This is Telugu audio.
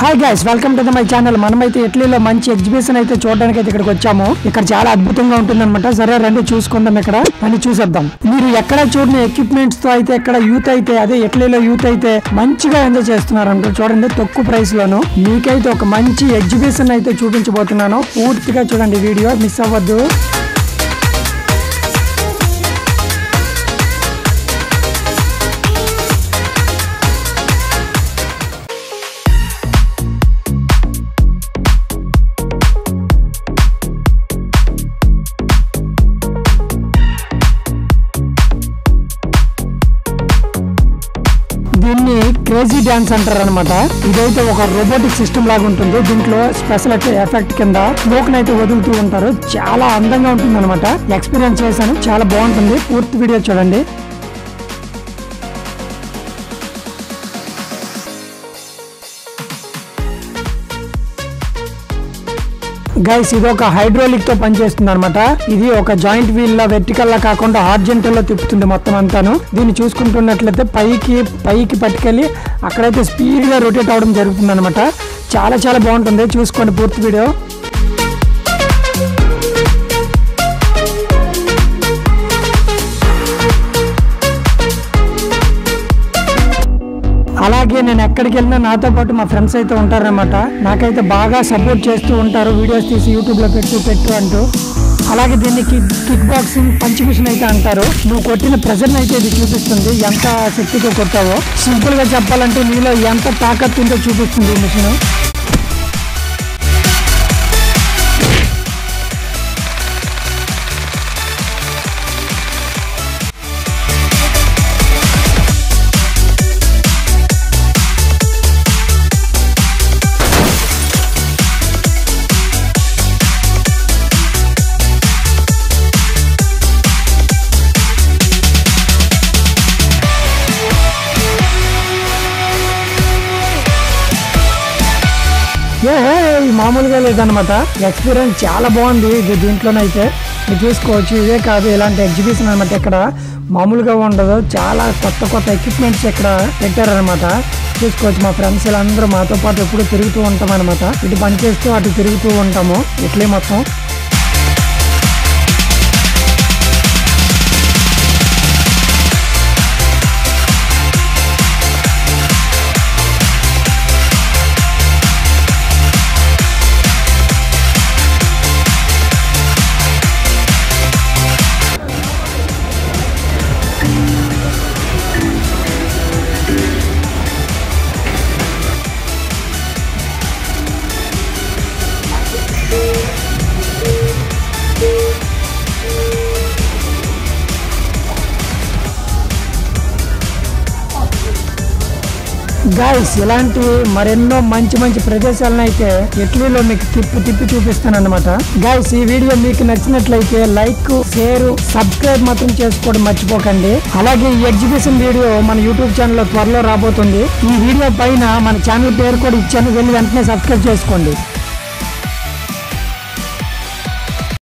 Hi guys, welcome to my channel. మనమైతే ఇటలీలో మంచి ఎగ్జిబిషన్ అయితే చూడడానికి అయితే ఇక్కడికి వచ్చాము. ఇక్కడ చాలా అద్భుతంగా ఉంటుందన్నమాట. సరే రండి చూసుకుందాం, ఇక్కడ రండి చూసేద్దాం. మీరు ఎక్కడ చూడని ఎక్విప్మెంట్స్ తో అయితే ఇక్కడ యూత్ అయితే అదే ఇటలీలో యూత్ అయితే మంచిగా ఎంజాయ్ చేస్తున్నారంట. చూడండి, తక్కువ ప్రైస్ లోను మీకైతే ఒక మంచి ఎగ్జిబిషన్ అయితే చూపించబోతున్నాను. పూర్తిగా చూడండి, వీడియో మిస్ అవ్వద్దు. దీన్ని క్రేజీ డాన్స్ అంటారు అనమాట. ఇదైతే ఒక రోబోటిక్ సిస్టమ్ లాగా ఉంటుంది. దీంట్లో స్పెషల్ ఎఫెక్ట్ కింద స్మోక్ అయితే వదులుతూ ఉంటారు. చాలా అందంగా ఉంటుంది అనమాట. ఎక్స్పీరియన్స్ చేశాను, చాలా బాగుంటుంది. పూర్తి వీడియో చూడండి. గైస్, ఇది ఒక హైడ్రోలిక్ తో పనిచేస్తుంది అనమాట. ఇది ఒక జాయింట్ వీల్ లా వెర్టికల్ లా కాకుండా హార్జెంటల్ లో తిప్పుతుంది మొత్తం అంతాను. దీన్ని చూసుకుంటున్నట్లయితే పైకి పట్టుకెళ్ళి అక్కడైతే స్పీడ్ గా రొటేట్ అవడం జరుగుతుంది అనమాట. చాలా చాలా బాగుంటుంది, చూసుకోండి పూర్తి వీడియో. అలాగే నేను ఎక్కడికి వెళ్ళినా నాతో పాటు మా ఫ్రెండ్స్ అయితే ఉంటారనమాట. నాకైతే బాగా సపోర్ట్ చేస్తూ ఉంటారు, వీడియోస్ తీసి యూట్యూబ్ లో పెట్టు అంటూ. అలాగే దీన్ని కిక్ బాక్సింగ్ పంచ్ మిషన్ అయితే అంటారు. నువ్వు కొట్టిన ప్రెజర్ అయితే ఇది చూపిస్తుంది, ఎంత శక్తితో కొట్టావో. సింపుల్ గా చెప్పాలంటే నీలో ఎంత తాకత్తు ఉందో చూపిస్తుంది ఈ మిషన్. మామూలుగా లేదనమాట. ఎక్స్పీరియన్స్ చాలా బాగుంది. ఇది దీంట్లోనైతే మీరు చూసుకోవచ్చు. ఇదే కాదు, ఇలాంటి ఎగ్జిబిషన్ అనమాట. ఇక్కడ మామూలుగా ఉండదు, చాలా కొత్త ఎక్విప్మెంట్స్ ఇక్కడ పెట్టారనమాట. చూసుకోవచ్చు. మా ఫ్రెండ్స్ ఇలా అందరూ మాతో పాటు ఎప్పుడు తిరుగుతూ ఉంటాం అనమాట. ఇటు పనిచేస్తూ అటు తిరుగుతూ ఉంటాము ఇట్లే మొత్తం. గైస్, ఇలాంటి మరెన్నో మంచి ప్రదేశాలను అయితే ఇటలీలో మీకు తిప్పి చూపిస్తాను అనమాట. గైస్, ఈ వీడియో మీకు నచ్చినట్లయితే లైక్, షేర్, సబ్స్క్రైబ్ మాత్రం చేసుకోవడం మర్చిపోకండి. అలాగే ఈ ఎగ్జిబిషన్ వీడియో మన యూట్యూబ్ ఛానల్లో త్వరలో రాబోతుంది. ఈ వీడియో పైన మన ఛానల్ పేరు కూడా ఇచ్చాను, వెళ్ళి వెంటనే సబ్స్క్రైబ్ చేసుకోండి.